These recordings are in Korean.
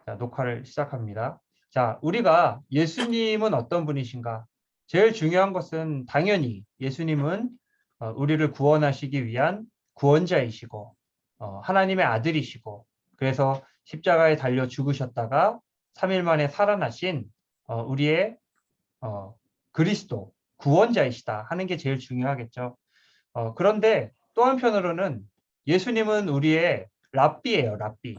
자, 녹화를 시작합니다. 자, 우리가 예수님은 어떤 분이신가? 제일 중요한 것은 당연히 예수님은 우리를 구원하시기 위한 구원자이시고 하나님의 아들이시고 그래서 십자가에 달려 죽으셨다가 3일 만에 살아나신 우리의 그리스도 구원자이시다 하는 게 제일 중요하겠죠. 그런데 또 한편으로는 예수님은 우리의 랍비예요, 랍비.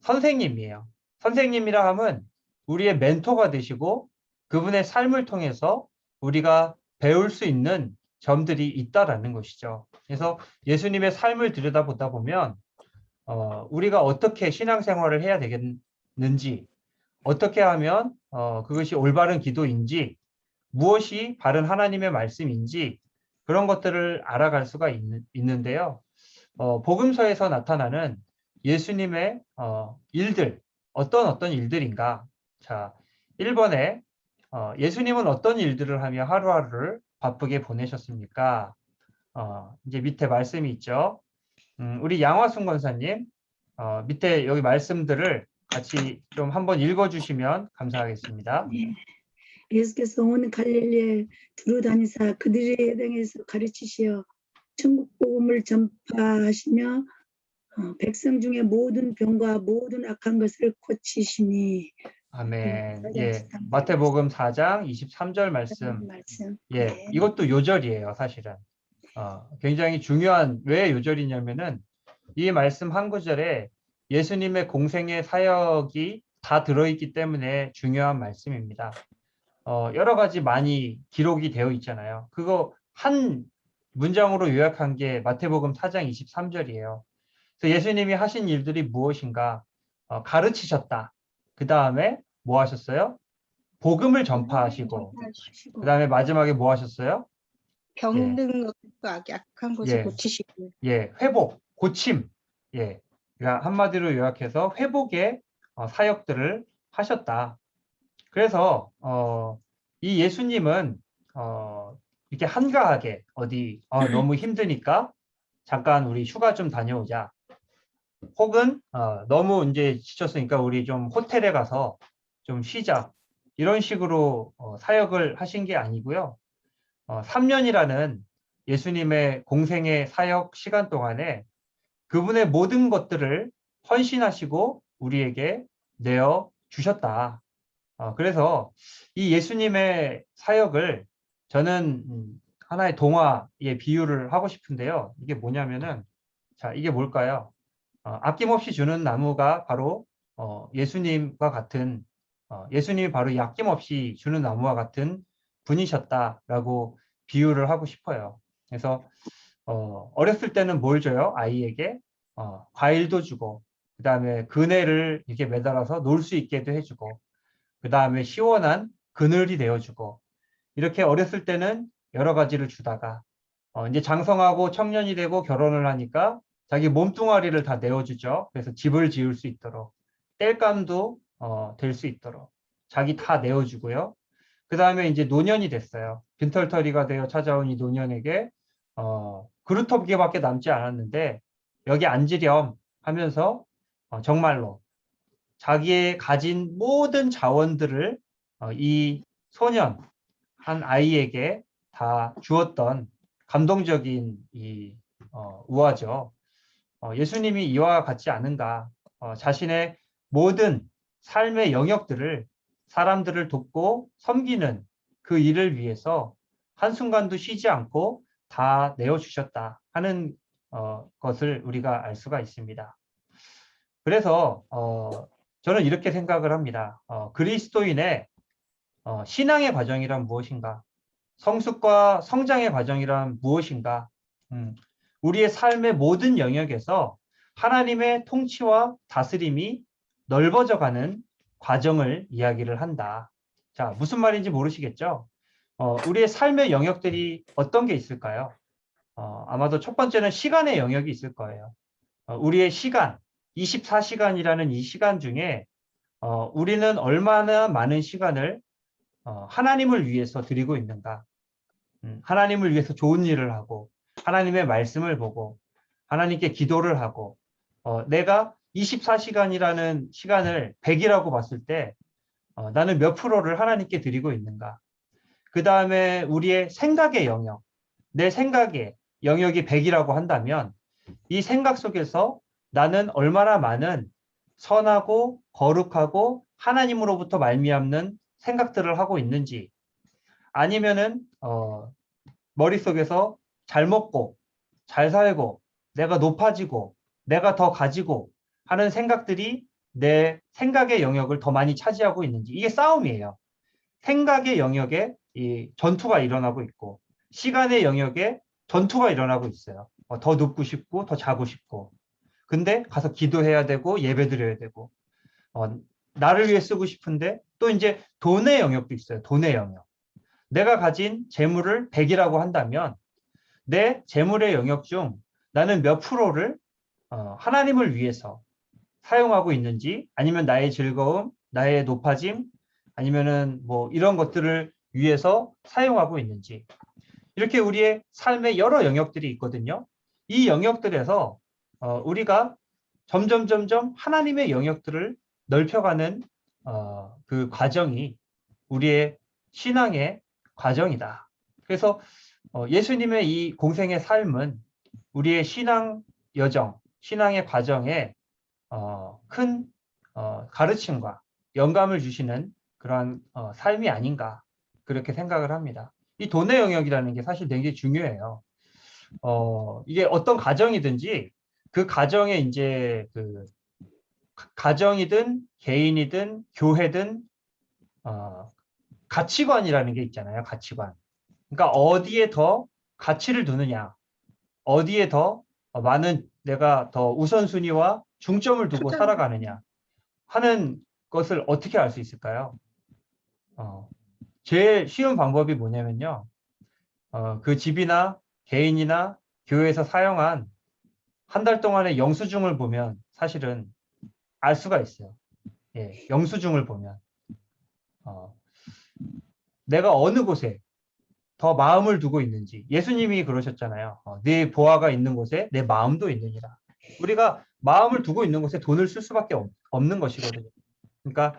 선생님이에요. 선생님이라 함은 우리의 멘토가 되시고 그분의 삶을 통해서 우리가 배울 수 있는 점들이 있다라는 것이죠. 그래서 예수님의 삶을 들여다보다 보면 우리가 어떻게 신앙생활을 해야 되겠는지, 어떻게 하면 그것이 올바른 기도인지, 무엇이 바른 하나님의 말씀인지 그런 것들을 알아갈 수가 있는데요. 복음서에서 나타나는 예수님의 일들, 어떤 일들인가? 자, 1번에 예수님은 어떤 일들을 하며 하루하루를 바쁘게 보내셨습니까? 이제 밑에 말씀이 있죠. 우리 양화순 권사님, 밑에 여기 말씀들을 같이 좀 한번 읽어주시면 감사하겠습니다. 네. 예수께서 온 갈릴리에 두루 다니사 그들의 등에서 가르치시어 천국 복음을 전파하시며 백성 중에 모든 병과 모든 악한 것을 고치시니. 아멘. 예, 마태복음 4장 23절 말씀. 예, 네. 이것도 요절이에요, 사실은. 굉장히 중요한, 왜 요절이냐면은 이 말씀 한 구절에 예수님의 공생의 사역이 다 들어있기 때문에 중요한 말씀입니다. 여러 가지 많이 기록이 되어 있잖아요. 그거 한 문장으로 요약한 게 마태복음 4장 23절이에요. 그래서 예수님이 하신 일들이 무엇인가? 가르치셨다. 그 다음에 뭐 하셨어요? 복음을 전파하시고, 그 다음에 마지막에 뭐 하셨어요? 병든 것과 약한 것을 예. 고치시고. 예, 회복, 고침. 예. 그러니까 한마디로 요약해서 회복의 사역들을 하셨다. 그래서 이 예수님은 이렇게 한가하게 어디 너무 힘드니까 잠깐 우리 휴가 좀 다녀오자. 혹은 너무 이제 지쳤으니까 우리 좀 호텔에 가서 좀 쉬자. 이런 식으로 사역을 하신 게 아니고요. 3년이라는 예수님의 공생의 사역 시간 동안에 그분의 모든 것들을 헌신하시고 우리에게 내어 주셨다. 그래서 이 예수님의 사역을 저는 하나의 동화의 비유를 하고 싶은데요. 이게 뭐냐면은, 자, 이게 뭘까요? 아낌없이 주는 나무가 바로 예수님과 같은, 예수님이 바로 이 아낌없이 주는 나무와 같은 분이셨다라고 비유를 하고 싶어요. 그래서 어렸을 때는 뭘 줘요? 아이에게 과일도 주고, 그 다음에 그네를 이렇게 매달아서 놀 수 있게도 해주고, 그 다음에 시원한 그늘이 되어주고, 이렇게 어렸을 때는 여러 가지를 주다가 이제 장성하고 청년이 되고 결혼을 하니까 자기 몸뚱아리를 다 내어주죠. 그래서 집을 지을 수 있도록, 땔감도 될 수 있도록 자기 다 내어주고요. 그 다음에 이제 노년이 됐어요. 빈털터리가 되어 찾아온 이 노년에게 그루터기밖에 남지 않았는데 여기 앉으렴 하면서 정말로 자기의 가진 모든 자원들을 이 소년, 한 아이에게 다 주었던 감동적인 이 우화죠. 예수님이 이와 같지 않은가? 자신의 모든 삶의 영역들을 사람들을 돕고 섬기는 그 일을 위해서 한순간도 쉬지 않고 다 내어주셨다 하는 것을 우리가 알 수가 있습니다. 그래서 저는 이렇게 생각을 합니다. 그리스도인의 신앙의 과정이란 무엇인가? 성숙과 성장의 과정이란 무엇인가? 우리의 삶의 모든 영역에서 하나님의 통치와 다스림이 넓어져가는 과정을 이야기를 한다. 자, 무슨 말인지 모르시겠죠? 우리의 삶의 영역들이 어떤 게 있을까요? 아마도 첫 번째는 시간의 영역이 있을 거예요. 우리의 시간, 24시간이라는 이 시간 중에 우리는 얼마나 많은 시간을 하나님을 위해서 드리고 있는가? 하나님을 위해서 좋은 일을 하고 하나님의 말씀을 보고 하나님께 기도를 하고 내가 24시간이라는 시간을 100이라고 봤을 때 나는 몇 프로를 하나님께 드리고 있는가? 그 다음에 우리의 생각의 영역, 내 생각의 영역이 100이라고 한다면 이 생각 속에서 나는 얼마나 많은 선하고 거룩하고 하나님으로부터 말미암는 생각들을 하고 있는지, 아니면은 머릿속에서 잘 먹고 잘 살고 내가 높아지고 내가 더 가지고 하는 생각들이 내 생각의 영역을 더 많이 차지하고 있는지. 이게 싸움이에요. 생각의 영역에 이 전투가 일어나고 있고 시간의 영역에 전투가 일어나고 있어요. 더 눕고 싶고 더 자고 싶고. 근데 가서 기도해야 되고 예배드려야 되고 나를 위해 쓰고 싶은데 또 이제 돈의 영역도 있어요. 돈의 영역. 내가 가진 재물을 100이라고 한다면 내 재물의 영역 중 나는 몇 프로를 하나님을 위해서 사용하고 있는지, 아니면 나의 즐거움, 나의 높아짐, 아니면은 뭐 이런 것들을 위해서 사용하고 있는지. 이렇게 우리의 삶의 여러 영역들이 있거든요. 이 영역들에서 우리가 점점 하나님의 영역들을 넓혀가는 그 과정이 우리의 신앙의 과정이다. 그래서 예수님의 이 공생의 삶은 우리의 신앙 여정, 신앙의 과정에 큰 가르침과 영감을 주시는 그러한 삶이 아닌가 그렇게 생각을 합니다. 이 돈의 영역이라는 게 사실 되게 중요해요. 이게 어떤 가정이든지 그 가정에 이제 그 가정이든 개인이든 교회든 가치관이라는 게 있잖아요. 가치관. 그러니까 어디에 더 가치를 두느냐, 어디에 더 많은 내가 더 우선순위와 중점을 두고 투자. 살아가느냐 하는 것을 어떻게 알 수 있을까요? 제일 쉬운 방법이 뭐냐면요. 그 집이나 개인이나 교회에서 사용한 한 달 동안의 영수증을 보면 사실은 알 수가 있어요. 예, 영수증을 보면 내가 어느 곳에 더 마음을 두고 있는지. 예수님이 그러셨잖아요. 네 보화가 있는 곳에 내 마음도 있느니라. 우리가 마음을 두고 있는 곳에 돈을 쓸 수밖에 없는 것이거든요. 그러니까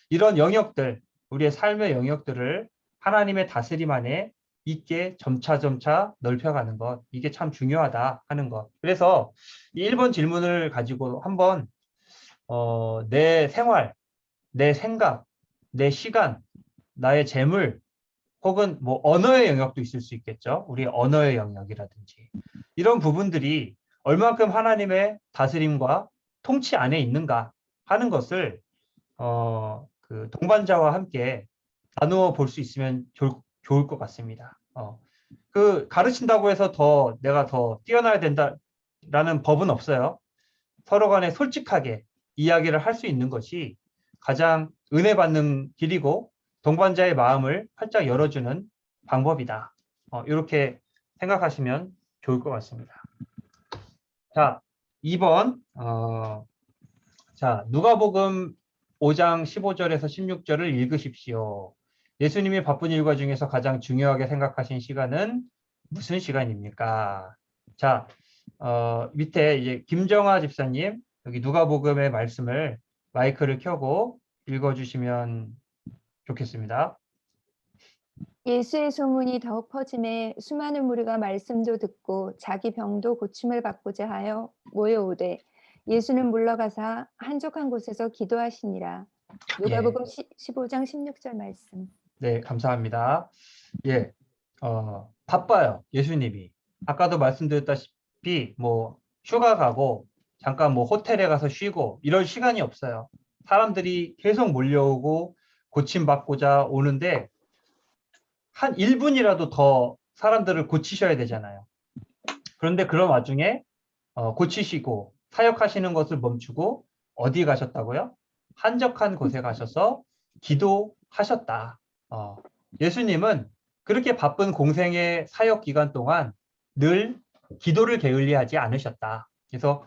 이런 영역들, 우리의 삶의 영역들을 하나님의 다스림 안에 있게 점차 넓혀가는 것, 이게 참 중요하다 하는 것. 그래서 이 1번 질문을 가지고 한번 내 생활, 내 생각, 내 시간, 나의 재물, 혹은 뭐 언어의 영역도 있을 수 있겠죠. 우리 언어의 영역이라든지 이런 부분들이 얼만큼 하나님의 다스림과 통치 안에 있는가 하는 것을 그 동반자와 함께 나누어 볼 수 있으면 좋을 것 같습니다. 그 가르친다고 해서 내가 더 뛰어나야 된다라는 법은 없어요. 서로 간에 솔직하게 이야기를 할 수 있는 것이 가장 은혜 받는 길이고 동반자의 마음을 활짝 열어주는 방법이다. 이렇게 생각하시면 좋을 것 같습니다. 자, 2번. 자, 누가복음 5장 15절에서 16절을 읽으십시오. 예수님이 바쁜 일과 중에서 가장 중요하게 생각하신 시간은 무슨 시간입니까? 자, 밑에 이제 김정아 집사님, 여기 누가복음의 말씀을 마이크를 켜고 읽어주시면 좋겠습니다. 예수의 소문이 더욱 퍼짐에 수많은 무리가 말씀도 듣고 자기 병도 고침을 받고자 하여 모여오되 예수는 물러가사 한적한 곳에서 기도하시니라. 누가복음 15장 16절 말씀. 네, 감사합니다. 예, 바빠요, 예수님이. 아까도 말씀드렸다시피 뭐 휴가 가고 잠깐 뭐 호텔에 가서 쉬고 이럴 시간이 없어요. 사람들이 계속 몰려오고 고침받고자 오는데 한 1분이라도 더 사람들을 고치셔야 되잖아요. 그런데 그런 와중에 고치시고 사역하시는 것을 멈추고 어디 가셨다고요? 한적한 곳에 가셔서 기도하셨다. 예수님은 그렇게 바쁜 공생의 사역 기간 동안 늘 기도를 게을리하지 않으셨다. 그래서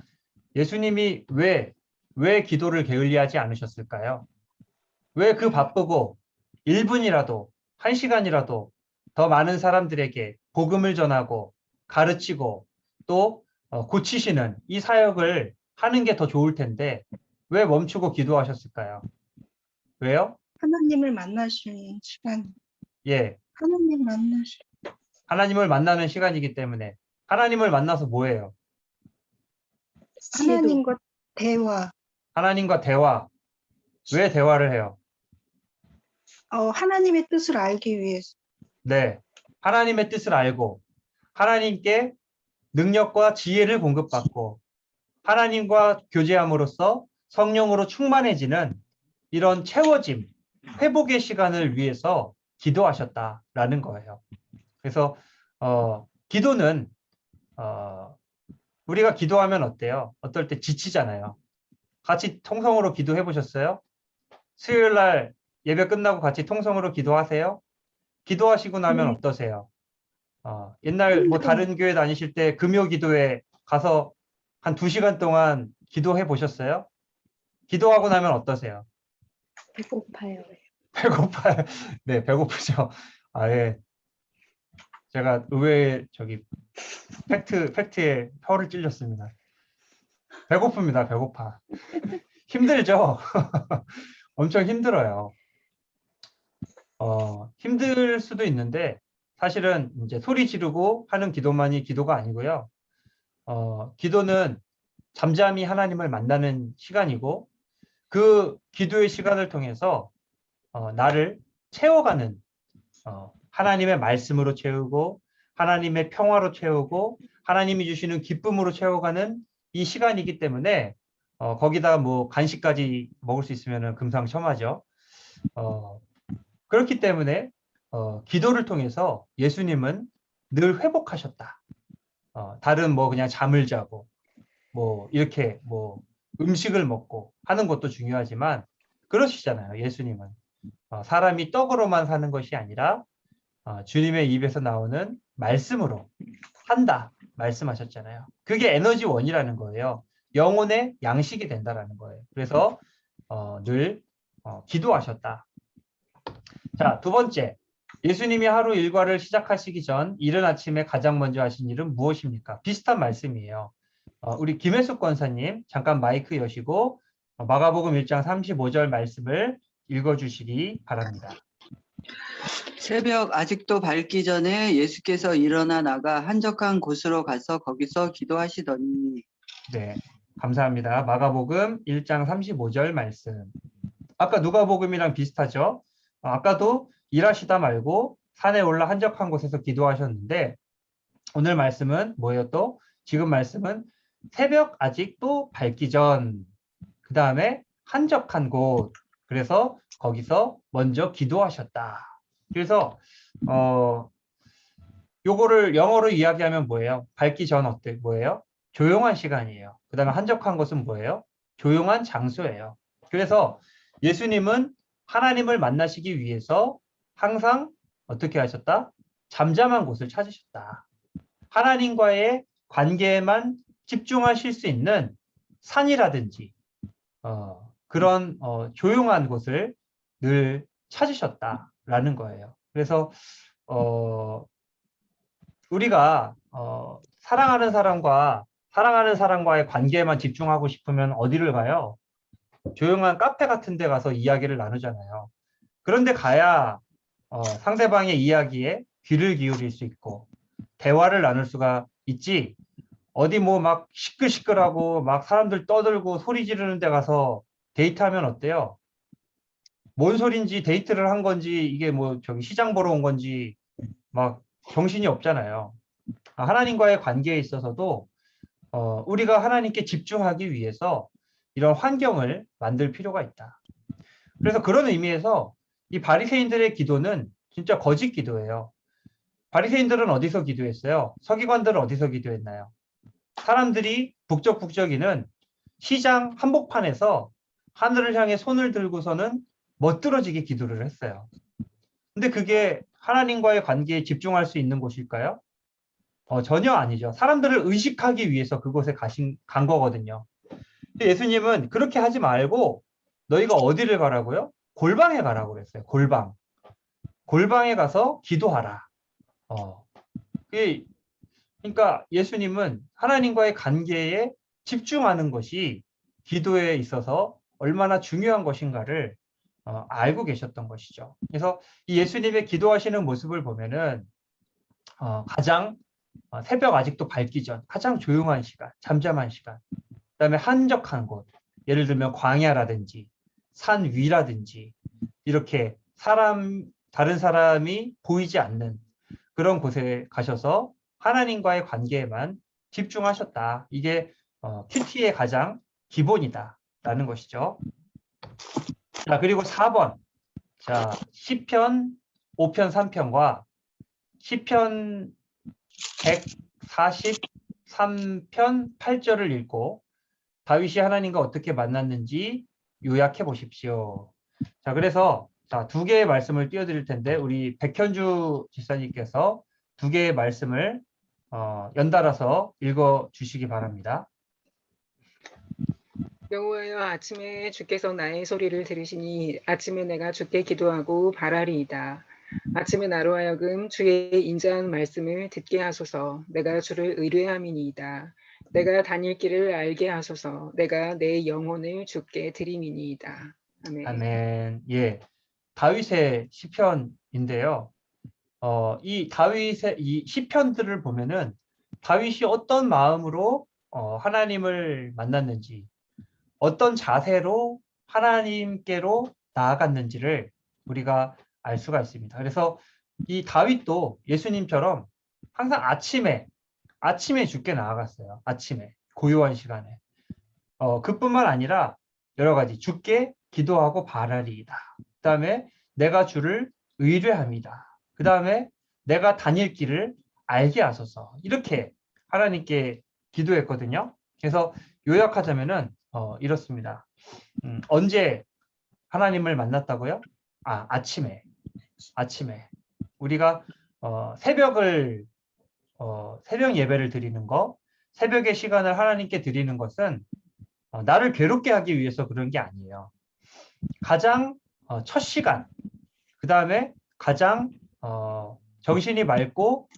예수님이 왜 기도를 게을리하지 않으셨을까요? 왜 그 바쁘고 1분이라도 1시간이라도 더 많은 사람들에게 복음을 전하고 가르치고 또 고치시는 이 사역을 하는 게 더 좋을 텐데 왜 멈추고 기도하셨을까요? 왜요? 하나님을 만나시는 시간, 예, 하나님 만나시. 하나님을 만나는 시간이기 때문에. 하나님을 만나서 뭐 해요? 기도. 하나님과 대화, 하나님과 대화. 왜 대화를 해요? 하나님의 뜻을 알기 위해서. 네, 하나님의 뜻을 알고 하나님께 능력과 지혜를 공급받고 하나님과 교제함으로써 성령으로 충만해지는 이런 채워짐, 회복의 시간을 위해서 기도하셨다라는 거예요. 그래서 기도는 우리가 기도하면 어때요? 어떨 때 지치잖아요. 같이 통성으로 기도해 보셨어요? 수요일 날 예배 끝나고 같이 통성으로 기도하세요? 기도하시고 나면 네. 어떠세요? 옛날 뭐 다른 교회 다니실 때 금요 기도회 가서 한 2시간 동안 기도해 보셨어요? 기도하고 나면 어떠세요? 배고파요. 배고파요. 네, 배고프죠. 예. 제가 의외의 팩트에 혀를 찔렸습니다. 배고픕니다. 배고파. 힘들죠? 엄청 힘들어요. 힘들 수도 있는데 사실은 이제 소리 지르고 하는 기도만이 기도가 아니고요. 기도는 잠잠히 하나님을 만나는 시간이고 그 기도의 시간을 통해서 나를 채워가는 하나님의 말씀으로 채우고 하나님의 평화로 채우고 하나님이 주시는 기쁨으로 채워가는 이 시간이기 때문에 거기다 뭐 간식까지 먹을 수 있으면 금상첨화죠. 그렇기 때문에 기도를 통해서 예수님은 늘 회복하셨다. 다른 뭐 그냥 잠을 자고 뭐 이렇게 뭐 음식을 먹고 하는 것도 중요하지만 그러시잖아요. 예수님은 사람이 떡으로만 사는 것이 아니라 주님의 입에서 나오는 말씀으로 한다 말씀하셨잖아요. 그게 에너지원이라는 거예요. 영혼의 양식이 된다라는 거예요. 그래서 늘 기도하셨다. 자, 두 번째. 예수님이 하루 일과를 시작하시기 전 이른 아침에 가장 먼저 하신 일은 무엇입니까? 비슷한 말씀이에요. 우리 김혜숙 권사님 잠깐 마이크 여시고 마가복음 1장 35절 말씀을 읽어주시기 바랍니다. 새벽 아직도 밝기 전에 예수께서 일어나 나가 한적한 곳으로 가서 거기서 기도하시더니. 네, 감사합니다. 마가복음 1장 35절 말씀. 아까 누가복음이랑 비슷하죠? 아까도 일하시다 말고 산에 올라 한적한 곳에서 기도하셨는데 오늘 말씀은 뭐예요 또? 지금 말씀은 새벽 아직도 밝기 전, 그 다음에 한적한 곳, 그래서 거기서 먼저 기도하셨다. 그래서 요거를 영어로 이야기하면 뭐예요? 밝기 전 뭐예요? 조용한 시간이에요. 그 다음에 한적한 곳은 뭐예요? 조용한 장소예요. 그래서 예수님은 하나님을 만나시기 위해서 항상 어떻게 하셨다? 잠잠한 곳을 찾으셨다. 하나님과의 관계에만 집중하실 수 있는 산이라든지 그런 조용한 곳을 늘 찾으셨다라는 거예요. 그래서 우리가 사랑하는 사람과의 관계에만 집중하고 싶으면 어디를 가요? 조용한 카페 같은 데 가서 이야기를 나누잖아요. 그런데 가야 상대방의 이야기에 귀를 기울일 수 있고 대화를 나눌 수가 있지. 어디 뭐 막 시끌시끌하고 막 사람들 떠들고 소리 지르는 데 가서 데이트하면 어때요? 뭔 소린지 데이트를 한 건지 이게 뭐 저기 시장 보러 온 건지 막 정신이 없잖아요. 하나님과의 관계에 있어서도 우리가 하나님께 집중하기 위해서 이런 환경을 만들 필요가 있다. 그래서 그런 의미에서 이 바리새인들의 기도는 진짜 거짓 기도예요. 바리새인들은 어디서 기도했어요? 서기관들은 어디서 기도했나요? 사람들이 북적북적이는 시장 한복판에서 하늘을 향해 손을 들고서는 멋들어지게 기도를 했어요. 근데 그게 하나님과의 관계에 집중할 수 있는 곳일까요? 전혀 아니죠. 사람들을 의식하기 위해서 그곳에 간 거거든요. 근데 예수님은 그렇게 하지 말고 너희가 어디를 가라고요? 골방에 가라고 그랬어요. 골방. 골방에 가서 기도하라. 그러니까 예수님은 하나님과의 관계에 집중하는 것이 기도에 있어서 얼마나 중요한 것인가를 알고 계셨던 것이죠. 그래서 이 예수님의 기도하시는 모습을 보면은 가장 새벽 아직도 밝기 전 가장 조용한 시간, 잠잠한 시간, 그다음에 한적한 곳, 예를 들면 광야라든지 산 위라든지 이렇게 다른 사람이 보이지 않는 그런 곳에 가셔서 하나님과의 관계에만 집중하셨다. 이게 큐티의 가장 기본이다라는 것이죠. 자, 그리고 4번. 자, 시편 5편 3편과 시편 143편 8절을 읽고 다윗이 하나님과 어떻게 만났는지 요약해 보십시오. 자, 그래서 두 개의 말씀을 띄워드릴 텐데 우리 백현주 집사님께서 두 개의 말씀을 연달아서 읽어 주시기 바랍니다. 여호와여, 아침에 주께서 나의 소리를 들으시니 아침에 내가 주께 기도하고 바라리이다. 아침에 나로 하여금 주의 인자한 말씀을 듣게 하소서. 내가 주를 의뢰함이니이다. 내가 다닐 길을 알게 하소서. 내가 내 영혼을 주께 드림이니이다. 아멘. 아멘. 예, 다윗의 시편인데요. 이 다윗의 이 시편들을 보면은 다윗이 어떤 마음으로 하나님을 만났는지, 어떤 자세로 하나님께로 나아갔는지를 우리가 알 수가 있습니다. 그래서 이 다윗도 예수님처럼 항상 아침에 주께 나아갔어요. 아침에 고요한 시간에. 그뿐만 아니라 여러 가지 주께 기도하고 바라리이다. 그다음에 내가 주를 의뢰합니다. 그다음에 내가 다닐 길을 알게 하소서. 이렇게 하나님께 기도했거든요. 그래서 요약하자면은 이렇습니다. 언제 하나님을 만났다고요? 아침에 우리가 새벽 예배를 드리는 거, 새벽의 시간을 하나님께 드리는 것은 나를 괴롭게 하기 위해서 그런 게 아니에요. 가장 첫 시간, 그 다음에 가장 정신이 맑고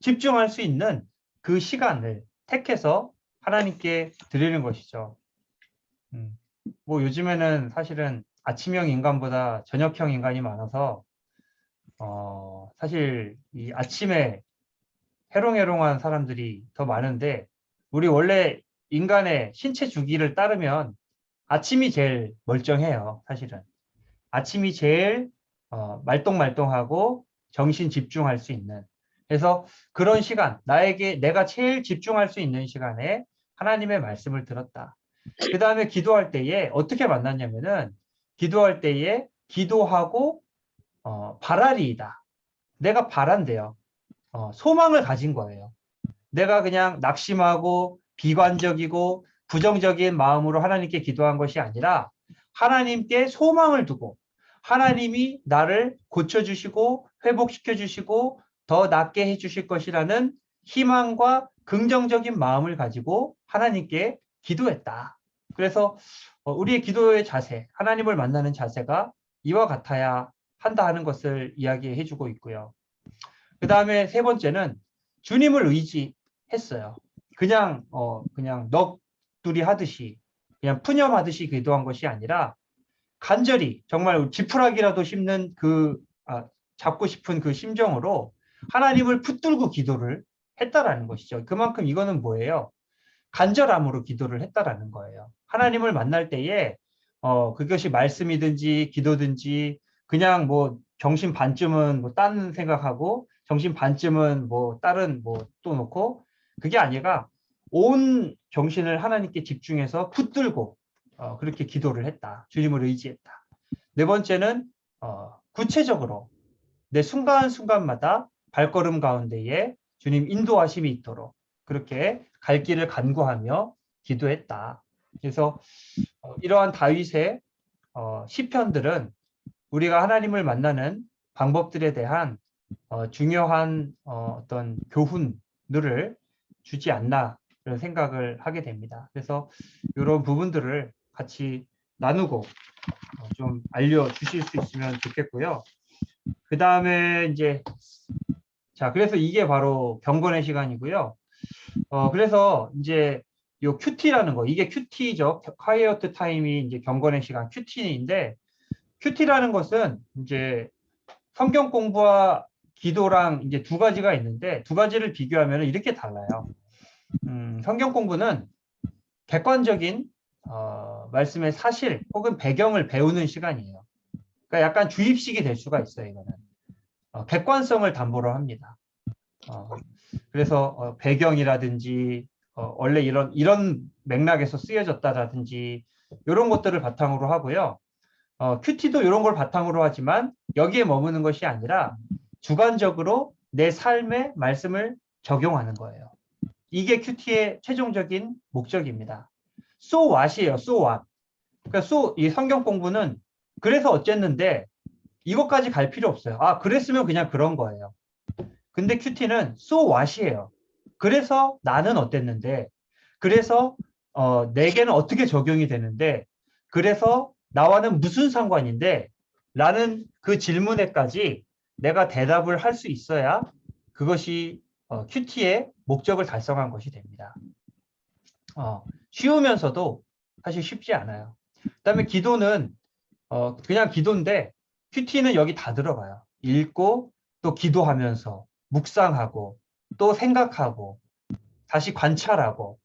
집중할 수 있는 그 시간을 택해서 하나님께 드리는 것이죠. 뭐 요즘에는 사실은 아침형 인간보다 저녁형 인간이 많아서 사실 이 아침에 해롱해롱한 사람들이 더 많은데, 우리 원래 인간의 신체 주기를 따르면 아침이 제일 멀쩡해요. 사실은 아침이 제일 말똥말똥하고 정신 집중할 수 있는, 그래서 그런 시간, 내가 제일 집중할 수 있는 시간에 하나님의 말씀을 들었다. 그 다음에 기도할 때에 어떻게 만났냐면은, 기도할 때에 기도하고 바라리이다. 내가 바란대요. 소망을 가진 거예요. 내가 그냥 낙심하고 비관적이고 부정적인 마음으로 하나님께 기도한 것이 아니라 하나님께 소망을 두고 하나님이 나를 고쳐주시고 회복시켜주시고 더 낫게 해주실 것이라는 희망과 긍정적인 마음을 가지고 하나님께 기도했다. 그래서 우리의 기도의 자세, 하나님을 만나는 자세가 이와 같아야 한다 하는 것을 이야기해 주고 있고요. 그 다음에 세 번째는 주님을 의지했어요. 그냥 넋두리 하듯이, 그냥 푸념하듯이 기도한 것이 아니라 간절히 정말 지푸라기라도 씹는 잡고 싶은 그 심정으로 하나님을 붙들고 기도를 했다라는 것이죠. 그만큼 이거는 뭐예요? 간절함으로 기도를 했다라는 거예요. 하나님을 만날 때에 그것이 말씀이든지 기도든지 그냥 뭐 정신 반쯤은 뭐 딴 생각하고 정신 반쯤은 뭐 다른 뭐 또 놓고, 그게 아니라 온 정신을 하나님께 집중해서 붙들고 그렇게 기도를 했다. 주님을 의지했다. 네 번째는 구체적으로 내 순간순간마다 발걸음 가운데에 주님 인도하심이 있도록 그렇게 갈 길을 간구하며 기도했다. 그래서 이러한 다윗의 시편들은 우리가 하나님을 만나는 방법들에 대한 중요한 어떤 교훈들을 주지 않나 그런 생각을 하게 됩니다. 그래서 이런 부분들을 같이 나누고 좀 알려주실 수 있으면 좋겠고요. 그 다음에 이제 그래서 이게 바로 경건의 시간이고요. 그래서 이제 요 큐티라는 거, 이게 큐티죠. quiet time이 이제 경건의 시간 큐티인데, 큐티라는 것은 이제 성경 공부와 기도랑 이제 두 가지가 있는데, 두 가지를 비교하면 이렇게 달라요. 성경 공부는 객관적인 말씀의 사실 혹은 배경을 배우는 시간이에요. 그러니까 약간 주입식이 될 수가 있어요. 이거는 객관성을 담보로 합니다. 그래서 배경이라든지 원래 이런 맥락에서 쓰여졌다라든지 이런 것들을 바탕으로 하고요. 큐티도 이런 걸 바탕으로 하지만 여기에 머무는 것이 아니라 주관적으로 내 삶의 말씀을 적용하는 거예요. 이게 큐티의 최종적인 목적입니다. So what이에요. So what. 그러니까 이 성경 공부는 그래서 어쨌는데 이것까지 갈 필요 없어요. 아, 그랬으면 그냥 그런 거예요. 근데 큐티는 so what이에요. 그래서 나는 어땠는데, 그래서 내게는 어떻게 적용이 되는데, 그래서 나와는 무슨 상관인데 라는 그 질문에까지 내가 대답을 할 수 있어야 그것이 큐티의 목적을 달성한 것이 됩니다. 쉬우면서도 사실 쉽지 않아요. 그다음에 기도는 그냥 기도인데 큐티는 여기 다 들어가요. 읽고 또 기도하면서 묵상하고 또 생각하고 다시 관찰하고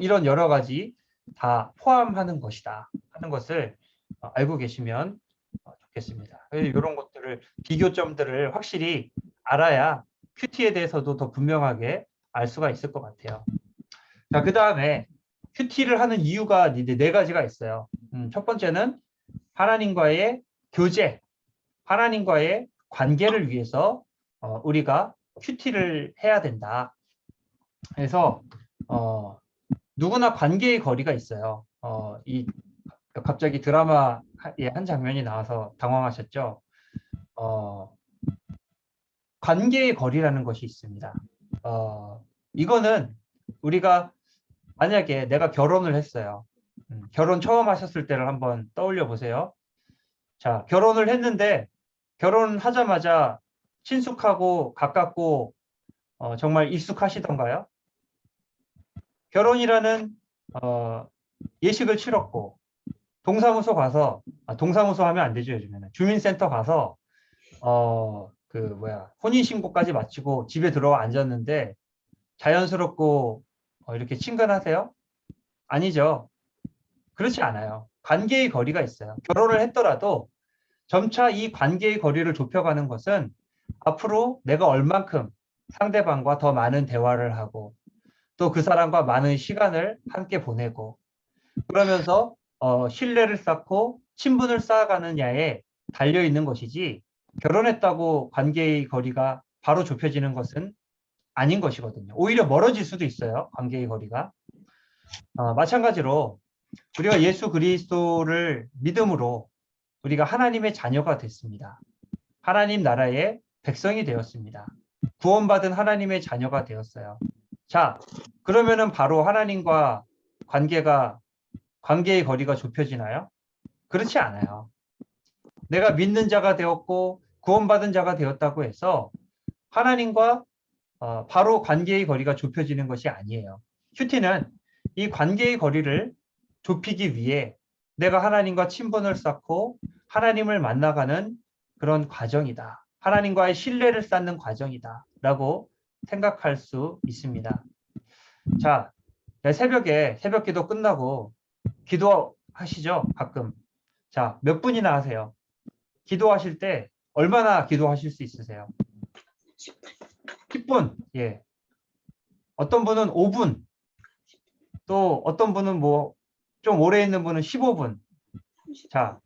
이런 여러 가지 다 포함하는 것이다 하는 것을 알고 계시면 좋겠습니다. 이런 것들을 비교점들을 확실히 알아야 큐티에 대해서도 더 분명하게 알 수가 있을 것 같아요. 자, 그 다음에 큐티를 하는 이유가 이제 네 가지가 있어요. 첫 번째는 하나님과의 교제, 하나님과의 관계를 위해서 우리가 큐티를 해야 된다. 그래서 누구나 관계의 거리가 있어요. 갑자기 드라마의 한 장면이 나와서 당황하셨죠? 관계의 거리라는 것이 있습니다. 이거는 우리가 만약에 내가 결혼을 했어요. 결혼 처음 하셨을 때를 한번 떠올려 보세요. 자, 결혼을 했는데 결혼하자마자 친숙하고 가깝고 정말 익숙하시던가요? 결혼이라는 예식을 치렀고 동사무소 가서 동사무소 하면 안 되죠. 요즘에는 주민센터 가서 혼인신고까지 마치고 집에 들어와 앉았는데 자연스럽고 이렇게 친근하세요? 아니죠. 그렇지 않아요. 관계의 거리가 있어요. 결혼을 했더라도 점차 이 관계의 거리를 좁혀가는 것은 앞으로 내가 얼만큼 상대방과 더 많은 대화를 하고 또 그 사람과 많은 시간을 함께 보내고 그러면서 신뢰를 쌓고 친분을 쌓아가느냐에 달려있는 것이지 결혼했다고 관계의 거리가 바로 좁혀지는 것은 아닌 것이거든요. 오히려 멀어질 수도 있어요. 관계의 거리가. 마찬가지로 우리가 예수 그리스도를 믿음으로 우리가 하나님의 자녀가 됐습니다. 하나님 나라의 백성이 되었습니다. 구원받은 하나님의 자녀가 되었어요. 자, 그러면은 바로 하나님과 관계의 거리가 좁혀지나요? 그렇지 않아요. 내가 믿는 자가 되었고 구원받은 자가 되었다고 해서 하나님과 바로 관계의 거리가 좁혀지는 것이 아니에요. 큐티는 이 관계의 거리를 좁히기 위해 내가 하나님과 친분을 쌓고 하나님을 만나가는 그런 과정이다. 하나님과의 신뢰를 쌓는 과정이다. 라고 생각할 수 있습니다. 자, 새벽에 새벽 기도 끝나고 기도하시죠? 가끔. 자, 몇 분이나 하세요? 기도하실 때 얼마나 기도하실 수 있으세요? 10분. 예. 어떤 분은 5분. 또 어떤 분은 좀 오래 있는 분은 15분. 자,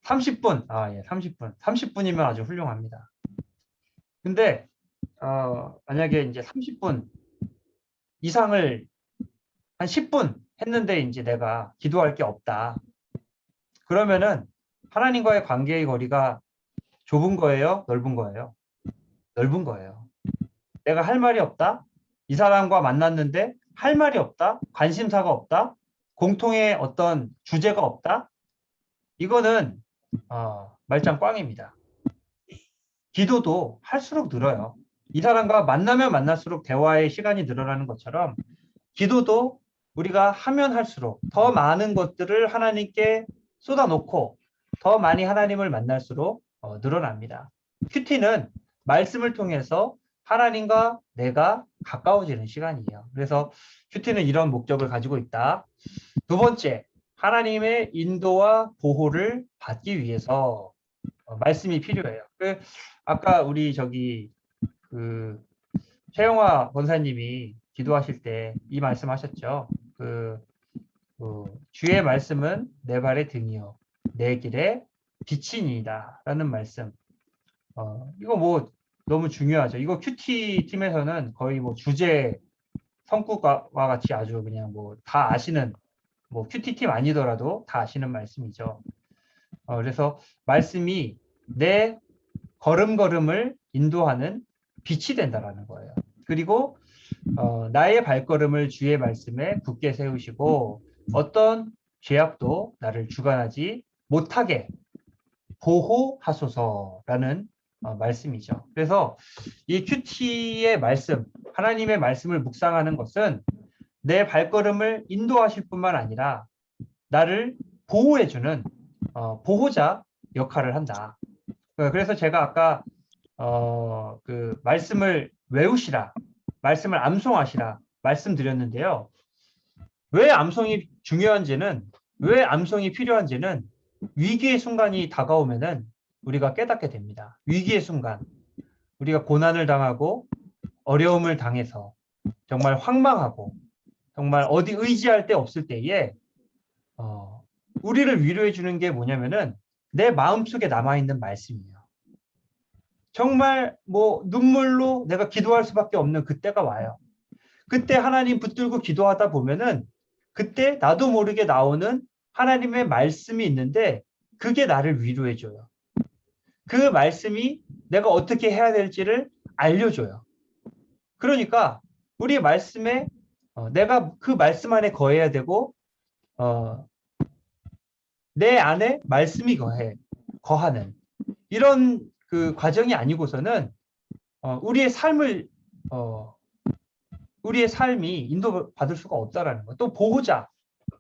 30분. 예, 30분. 30분이면 아주 훌륭합니다. 근데 만약에 이제 30분 이상을 한 10분 했는데 이제 내가 기도할 게 없다. 그러면은 하나님과의 관계의 거리가 좁은 거예요? 넓은 거예요? 넓은 거예요. 내가 할 말이 없다? 이 사람과 만났는데 할 말이 없다? 관심사가 없다? 공통의 어떤 주제가 없다? 이거는 말짱 꽝입니다. 기도도 할수록 늘어요. 이 사람과 만나면 만날수록 대화의 시간이 늘어나는 것처럼 기도도 우리가 하면 할수록 더 많은 것들을 하나님께 쏟아놓고 더 많이 하나님을 만날수록 늘어납니다. 큐티는 말씀을 통해서 하나님과 내가 가까워지는 시간이에요. 그래서 큐티는 이런 목적을 가지고 있다. 두 번째, 하나님의 인도와 보호를 받기 위해서 말씀이 필요해요. 아까 우리 최영화 권사님이 기도하실 때 이 말씀하셨죠. 주의 말씀은 내 발의 등이요 내 길의 빛이니이다라는 말씀. 이거 뭐 너무 중요하죠. 이거 큐티 팀에서는 거의 뭐 주제 성구와 같이 아주 그냥 뭐 다 아시는, 뭐 큐티 팀 아니더라도 다 아시는 말씀이죠. 그래서 말씀이 내 걸음걸음을 인도하는 빛이 된다라는 거예요. 그리고 나의 발걸음을 주의 말씀에 굳게 세우시고 어떤 죄악도 나를 주관하지 못하게 보호하소서라는 말씀이죠. 그래서 이 큐티의 말씀, 하나님의 말씀을 묵상하는 것은 내 발걸음을 인도하실 뿐만 아니라 나를 보호해주는 보호자 역할을 한다. 그래서 제가 아까 말씀을 외우시라, 말씀을 암송하시라 말씀드렸는데요. 왜 암송이 중요한지는, 왜 암송이 필요한지는 위기의 순간이 다가오면은 우리가 깨닫게 됩니다. 위기의 순간, 우리가 고난을 당하고 어려움을 당해서 정말 황망하고 정말 어디 의지할 데 없을 때에 우리를 위로해 주는 게 뭐냐면은 내 마음속에 남아있는 말씀이에요. 정말 뭐 눈물로 내가 기도할 수밖에 없는 그때가 와요. 그때 하나님 붙들고 기도하다 보면은 그때 나도 모르게 나오는 하나님의 말씀이 있는데 그게 나를 위로해 줘요. 그 말씀이 내가 어떻게 해야 될지를 알려줘요. 그러니까 우리 말씀에 내가 그 말씀 안에 거해야 되고 내 안에 말씀이 거하는 이런 그 과정이 아니고서는 우리의 삶이 인도받을 수가 없다라는 거. 또 보호자,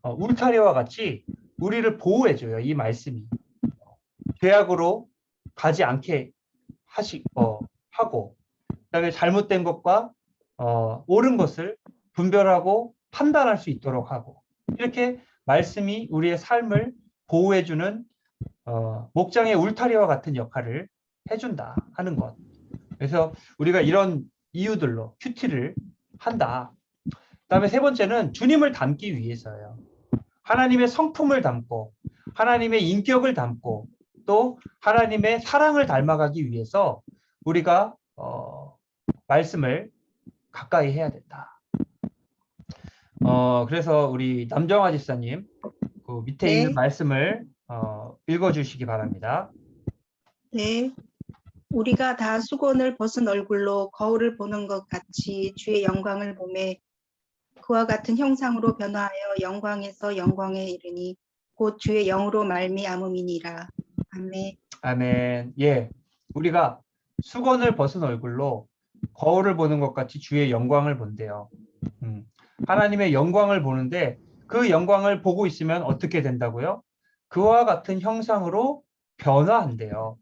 울타리와 같이 우리를 보호해줘요. 이 말씀이 죄악으로 가지 않게 하고, 그다음에 잘못된 것과 옳은 것을 분별하고 판단할 수 있도록 하고, 이렇게 말씀이 우리의 삶을 보호해주는 목장의 울타리와 같은 역할을 해준다 하는 것. 그래서 우리가 이런 이유들로 큐티를 한다. 그다음에 세 번째는 주님을 닮기 위해서예요. 하나님의 성품을 닮고 하나님의 인격을 닮고 또 하나님의 사랑을 닮아가기 위해서 우리가 말씀을 가까이 해야 된다. 그래서 우리 남정아 집사님 그 밑에 네. 있는 말씀을 읽어주시기 바랍니다. 네. 우리가 다 수건을 벗은 얼굴로 거울을 보는 것 같이 주의 영광을 보매 그와 같은 형상으로 변화하여 영광에서 영광에 이르니 곧 주의 영으로 말미암음이니라. 아멘. 아멘. 예, 우리가 수건을 벗은 얼굴로 거울을 보는 것 같이 주의 영광을 본대요. 하나님의 영광을 보는데 그 영광을 보고 있으면 어떻게 된다고요? 그와 같은 형상으로 변화한대요.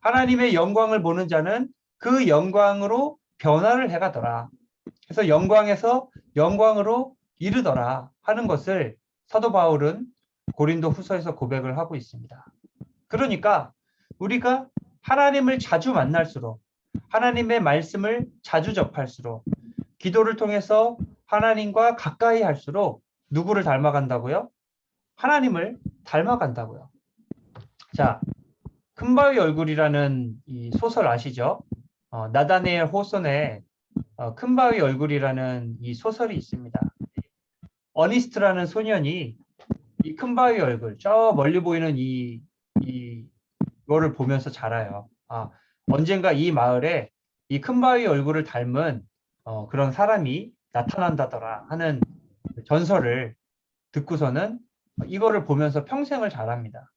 하나님의 영광을 보는 자는 그 영광으로 변화를 해가더라. 그래서 영광에서 영광으로 이르더라 하는 것을 사도 바울은 고린도 후서에서 고백을 하고 있습니다. 그러니까 우리가 하나님을 자주 만날수록, 하나님의 말씀을 자주 접할수록, 기도를 통해서 하나님과 가까이 할수록 누구를 닮아간다고요? 하나님을 닮아간다고요. 자, 큰바위 얼굴이라는 이 소설 아시죠? 나다니엘 호손의 큰바위 얼굴이라는 이 소설이 있습니다. 어니스트라는 소년이 이 큰바위 얼굴, 저 멀리 보이는 이거를 보면서 자라요. 언젠가 이 마을에 이 큰바위 얼굴을 닮은 그런 사람이 나타난다더라 하는 전설을 듣고서는 이거를 보면서 평생을 자랍니다.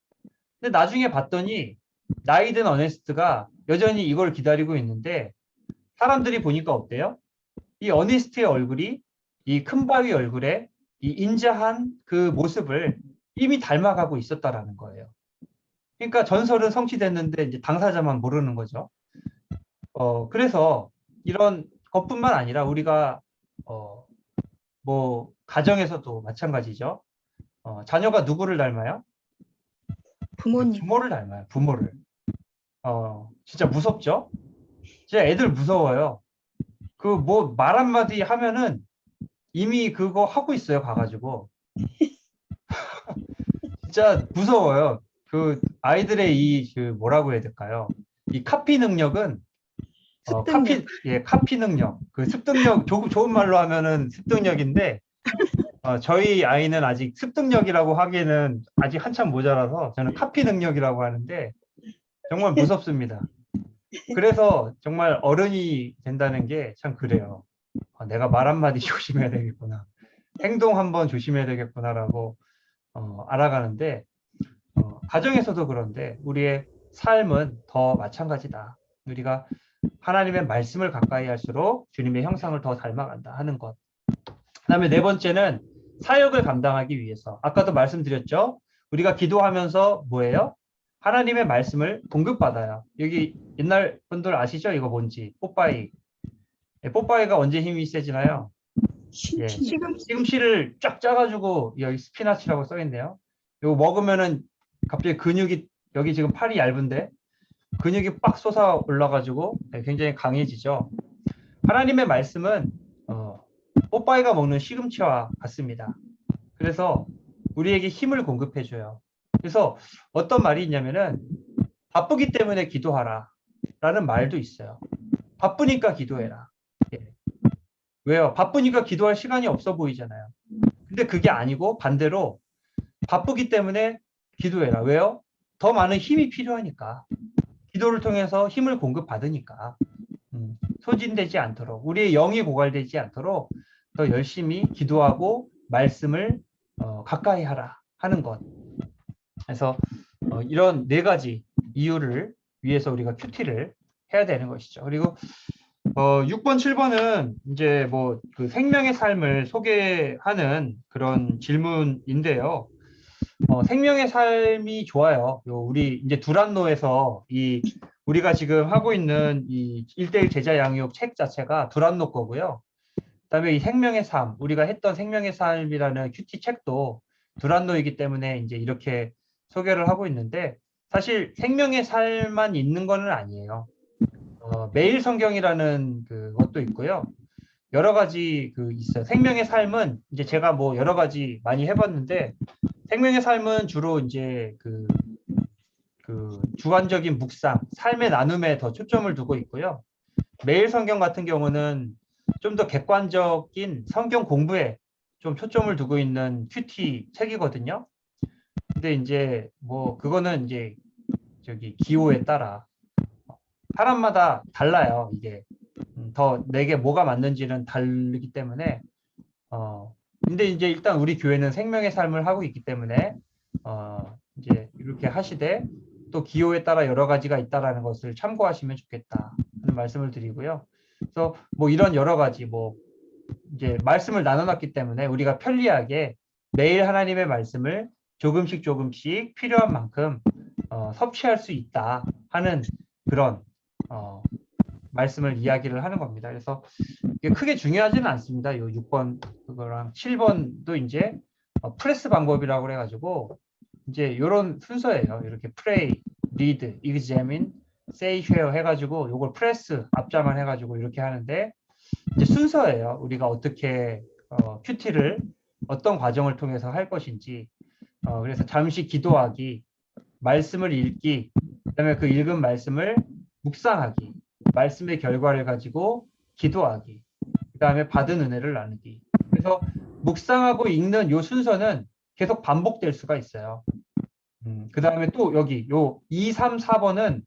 근데 나중에 봤더니 나이 든 어네스트가 여전히 이걸 기다리고 있는데 사람들이 보니까 어때요? 이 어니스트의 얼굴이 이 큰바위 얼굴에 이 인자한 그 모습을 이미 닮아가고 있었다라는 거예요. 그러니까 전설은 성취됐는데 이제 당사자만 모르는 거죠. 그래서 이런 것뿐만 아니라 우리가 뭐 가정에서도 마찬가지죠. 자녀가 누구를 닮아요? 부모님. 부모를 닮아요. 부모를. 진짜 무섭죠? 진짜 애들 무서워요. 그 뭐 말 한마디 하면은 이미 그거 하고 있어요. 가가지고. 진짜 무서워요. 그 아이들의 그 뭐라고 해야 될까요? 이 카피 능력은 습득력. 카피 능력. 그 습득력 좋은 말로 하면은 습득력인데 저희 아이는 아직 습득력이라고 하기에는 아직 한참 모자라서 저는 카피 능력이라고 하는데 정말 무섭습니다. 그래서 정말 어른이 된다는 게 참 그래요. 내가 말 한마디 조심해야 되겠구나. 행동 한번 조심해야 되겠구나라고 알아가는데 가정에서도 그런데 우리의 삶은 더 마찬가지다. 우리가 하나님의 말씀을 가까이 할수록 주님의 형상을 더 닮아간다 하는 것. 그다음에 네 번째는 사역을 감당하기 위해서. 아까도 말씀드렸죠. 우리가 기도하면서 뭐예요? 하나님의 말씀을 공급받아요. 여기 옛날 분들 아시죠? 이거 뭔지. 뽀빠이. 뽀빠이가 언제 힘이 세지나요? 예, 시금치를 쫙 짜가지고 여기 스피나치라고 써있네요. 이거 먹으면은 갑자기 근육이 여기 지금 팔이 얇은데 근육이 빡 솟아 올라가지고 굉장히 강해지죠. 하나님의 말씀은 뽀빠이가 먹는 시금치와 같습니다. 그래서 우리에게 힘을 공급해줘요. 그래서 어떤 말이 있냐면은 바쁘기 때문에 기도하라 라는 말도 있어요. 바쁘니까 기도해라. 예. 왜요? 바쁘니까 기도할 시간이 없어 보이잖아요. 근데 그게 아니고 반대로 바쁘기 때문에 기도해라. 왜요? 더 많은 힘이 필요하니까. 기도를 통해서 힘을 공급받으니까. 소진되지 않도록, 우리의 영이 고갈되지 않도록 더 열심히 기도하고 말씀을 가까이 하라 하는 것. 그래서 이런 네 가지 이유를 위해서 우리가 큐티를 해야 되는 것이죠. 그리고 6번, 7번은 이제 뭐 그 생명의 삶을 소개하는 그런 질문인데요. 생명의 삶이 좋아요. 우리 이제 두란노에서 우리가 지금 하고 있는 이 1:1 제자 양육 책 자체가 두란노 거고요. 그다음에 이 생명의 삶, 우리가 했던 생명의 삶이라는 큐티 책도 두란노이기 때문에 이제 이렇게 소개를 하고 있는데 사실 생명의 삶만 있는 거는 아니에요. 매일 성경이라는 그것도 있고요. 여러 가지 있어요. 생명의 삶은 이제 제가 뭐 여러 가지 많이 해봤는데 생명의 삶은 주로 이제 그 주관적인 묵상, 삶의 나눔에 더 초점을 두고 있고요. 매일 성경 같은 경우는 좀 더 객관적인 성경 공부에 좀 초점을 두고 있는 큐티 책이거든요. 근데 이제 뭐 그거는 이제 기호에 따라 사람마다 달라요. 이게 더 내게 뭐가 맞는지는 다르기 때문에 근데 이제 일단 우리 교회는 생명의 삶을 하고 있기 때문에 이제 이렇게 하시되 또 기호에 따라 여러 가지가 있다라는 것을 참고하시면 좋겠다 하는 말씀을 드리고요. 그래서 뭐 이런 여러 가지 뭐 이제 말씀을 나눠놨기 때문에 우리가 편리하게 매일 하나님의 말씀을 조금씩 필요한 만큼 섭취할 수 있다 하는 그런 말씀을 이야기를 하는 겁니다. 그래서 이게 크게 중요하지는 않습니다. 요 6번 그거랑 7번도 이제 프레스 방법이라고 해가지고 이제 이런 순서예요. 이렇게 pray, read, examine, say, share 해가지고 요걸 프레스 앞자만 해가지고 이렇게 하는데 이제 순서예요. 우리가 어떻게 큐티를 어떤 과정을 통해서 할 것인지 그래서 잠시 기도하기, 말씀을 읽기, 그다음에 그 읽은 말씀을 묵상하기, 말씀의 결과를 가지고 기도하기, 그다음에 받은 은혜를 나누기. 그래서 묵상하고 읽는 요 순서는 계속 반복될 수가 있어요. 그다음에 또 여기 요 2, 3, 4번은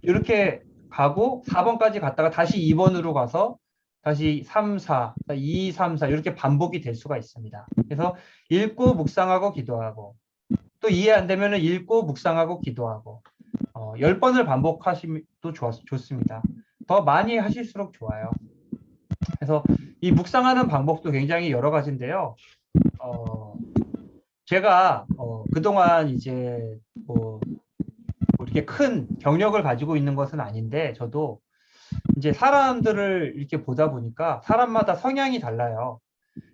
이렇게 가고 4번까지 갔다가 다시 2번으로 가서 다시 3, 4, 2, 3, 4 이렇게 반복이 될 수가 있습니다. 그래서 읽고 묵상하고 기도하고 또 이해 안 되면 읽고 묵상하고 기도하고 10번을 반복하시면 또 좋습니다. 더 많이 하실수록 좋아요. 그래서 이 묵상하는 방법도 굉장히 여러 가지인데요. 제가 그동안 이제 뭐 이렇게 큰 경력을 가지고 있는 것은 아닌데 저도 이제 사람들을 이렇게 보다 보니까 사람마다 성향이 달라요.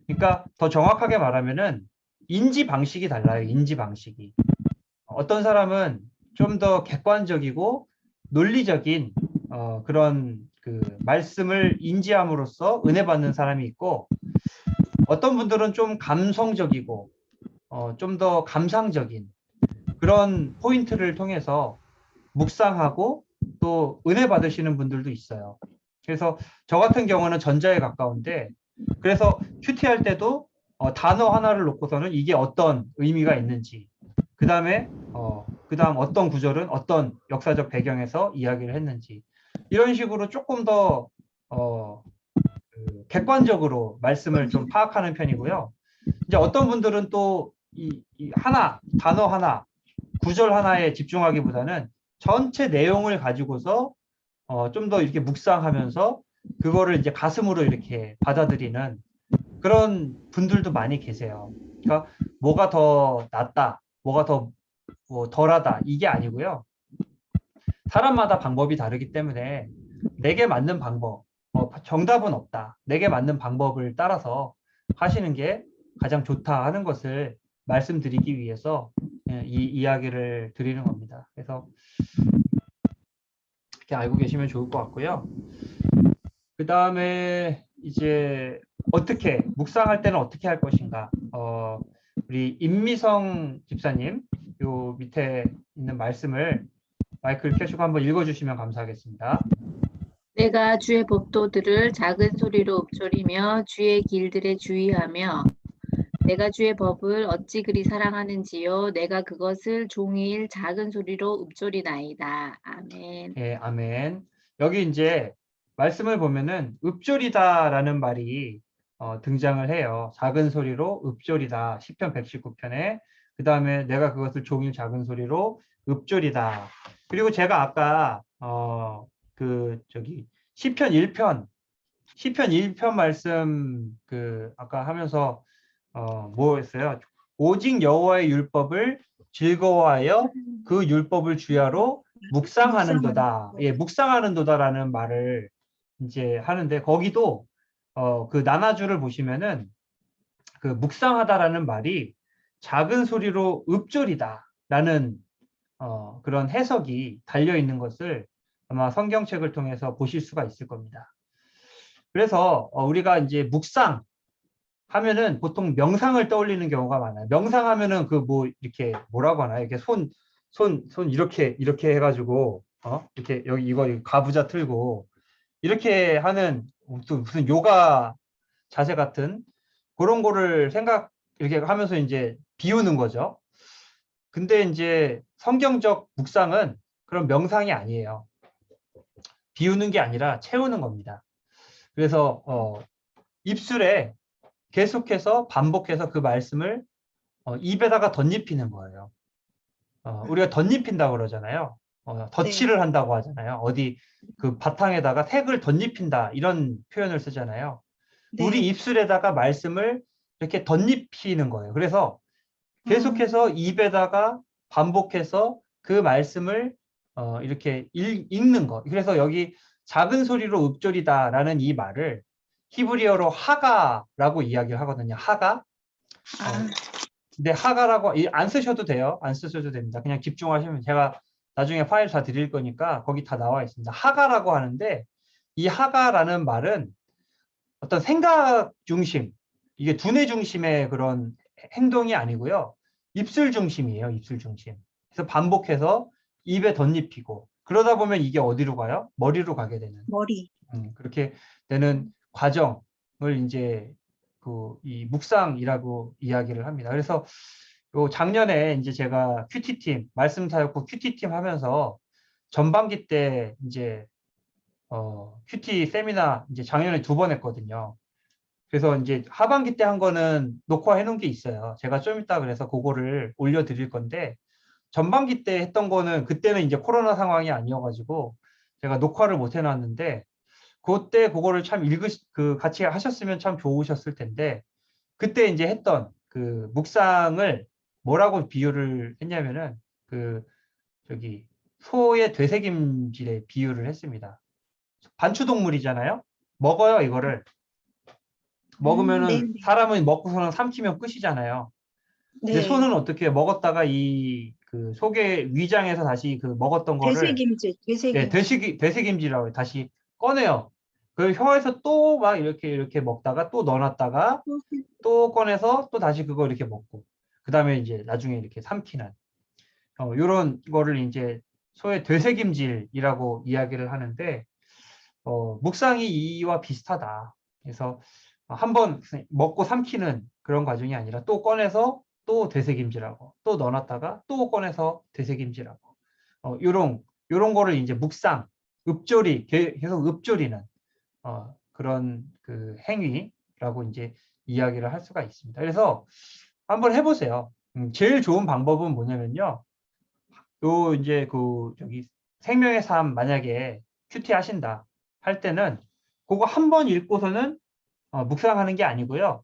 그러니까 더 정확하게 말하면은 인지 방식이 달라요. 인지 방식이. 어떤 사람은 좀 더 객관적이고 논리적인 그런 그 말씀을 인지함으로써 은혜 받는 사람이 있고, 어떤 분들은 좀 감성적이고 좀 더 감상적인 그런 포인트를 통해서 묵상하고 또 은혜 받으시는 분들도 있어요. 그래서 저 같은 경우는 전자에 가까운데, 그래서 큐티 할 때도 단어 하나를 놓고서는 이게 어떤 의미가 있는지, 그 다음에 그다음 어떤 구절은 어떤 역사적 배경에서 이야기를 했는지, 이런 식으로 조금 더 객관적으로 말씀을 좀 파악하는 편이고요. 이제 어떤 분들은 또 이 하나, 단어 하나, 구절 하나에 집중하기보다는 전체 내용을 가지고서 좀 더 이렇게 묵상하면서 그거를 이제 가슴으로 이렇게 받아들이는 그런 분들도 많이 계세요. 그러니까 뭐가 더 낫다, 뭐가 더 뭐 덜하다, 이게 아니고요. 사람마다 방법이 다르기 때문에 내게 맞는 방법, 정답은 없다. 내게 맞는 방법을 따라서 하시는 게 가장 좋다 하는 것을 말씀드리기 위해서 이 이야기를 드리는 겁니다. 그래서 이렇게 알고 계시면 좋을 것 같고요. 그 다음에 이제 어떻게 묵상할 때는 어떻게 할 것인가? 우리 임미성 집사님 요 밑에 있는 말씀을 마이크를 켜시고 한번 읽어주시면 감사하겠습니다. 내가 주의 법도들을 작은 소리로 읊조리며 주의 길들에 주의하며 내가 주의 법을 어찌 그리 사랑하는지요. 내가 그것을 종일 작은 소리로 읊조리나이다. 아멘. 예, 아멘. 여기 이제 말씀을 보면은 읊조리다라는 말이 등장을 해요. 작은 소리로 읊조리다. 시편 119편에. 그 다음에 내가 그것을 종일 작은 소리로 읊조리다. 그리고 제가 아까 시편 1편 말씀 아까 하면서 뭐였어요? 오직 여호와의 율법을 즐거워하여 그 율법을 주야로 묵상하는도다. 예, 묵상하는도다라는 말을 이제 하는데, 거기도 그 나나주를 보시면은 그 묵상하다라는 말이 작은 소리로 읊조리다라는 그런 해석이 달려 있는 것을 아마 성경책을 통해서 보실 수가 있을 겁니다. 그래서 우리가 이제 묵상 하면은 보통 명상을 떠올리는 경우가 많아요. 명상하면은 그 뭐 이렇게 뭐라고 하나요? 이렇게 손 이렇게 해가지고 이렇게 여기 이거 가부좌 틀고 이렇게 하는 무슨 요가 자세 같은 그런 거를 이렇게 하면서 이제 비우는 거죠. 근데 이제 성경적 묵상은 그런 명상이 아니에요. 비우는 게 아니라 채우는 겁니다. 그래서 입술에 계속해서 반복해서 그 말씀을 입에다가 덧입히는 거예요. 우리가 덧입힌다고 그러잖아요. 덧칠을 한다고 하잖아요. 어디 그 바탕에다가 색을 덧입힌다 이런 표현을 쓰잖아요. 네. 우리 입술에다가 말씀을 이렇게 덧입히는 거예요. 그래서 계속해서 입에다가 반복해서 그 말씀을 이렇게 읽는 거. 그래서 여기 작은 소리로 읊조리다라는 이 말을 히브리어로 하가라고 이야기를 하거든요. 하가. 근데 하가라고 안 쓰셔도 돼요. 안 쓰셔도 됩니다. 그냥 집중하시면 제가 나중에 파일 다 드릴 거니까 거기 다 나와 있습니다. 하가라고 하는데, 이 하가라는 말은 어떤 생각 중심, 이게 두뇌 중심의 그런 행동이 아니고요. 입술 중심이에요. 입술 중심. 그래서 반복해서 입에 덧입히고 그러다 보면 이게 어디로 가요? 머리로 가게 되는. 머리. 그렇게 되는 과정을 이제 이 묵상이라고 이야기를 합니다. 그래서 요 작년에 이제 제가 큐티팀 말씀 사역부 큐티팀 하면서 전반기 때 이제 큐티 세미나 이제 작년에 2번 했거든요. 그래서 이제 하반기 때 한 거는 녹화해 놓은 게 있어요. 제가 좀 이따 그래서 그거를 올려드릴 건데, 전반기 때 했던 거는 그때는 이제 코로나 상황이 아니어가지고 제가 녹화를 못 해놨는데, 그때 그거를 참 같이 하셨으면 참 좋으셨을 텐데, 그때 이제 했던 그 묵상을 뭐라고 비유를 했냐면은 저기 소의 되새김질에 비유를 했습니다. 반추동물이잖아요. 먹어요, 이거를. 먹으면은 네. 사람은 먹고서는 삼키면 끝이잖아요. 근데 네. 소는 어떻게 해요? 먹었다가 그 속의 위장에서 다시 그 먹었던 거를 되새김질, 예, 되새김질. 되새김질이라고 해요. 다시 꺼내요. 그 혀에서 또 막 이렇게 먹다가 또 넣어놨다가 또 꺼내서 또 다시 그거 이렇게 먹고 그 다음에 이제 나중에 이렇게 삼키는 요런 거를 이제 소의 되새김질이라고 이야기를 하는데 묵상이 이와 비슷하다. 그래서 한번 먹고 삼키는 그런 과정이 아니라 또 꺼내서 또 되새김질하고 또 넣어놨다가 또 꺼내서 되새김질하고 요런 거를 이제 묵상, 읍조리, 계속 읍조리는 그런 그 행위라고 이제 이야기를 할 수가 있습니다. 그래서 한번 해보세요. 제일 좋은 방법은 뭐냐면요. 요 이제 저기 생명의 삶 만약에 큐티 하신다 할 때는 그거 한 번 읽고서는 묵상하는 게 아니고요.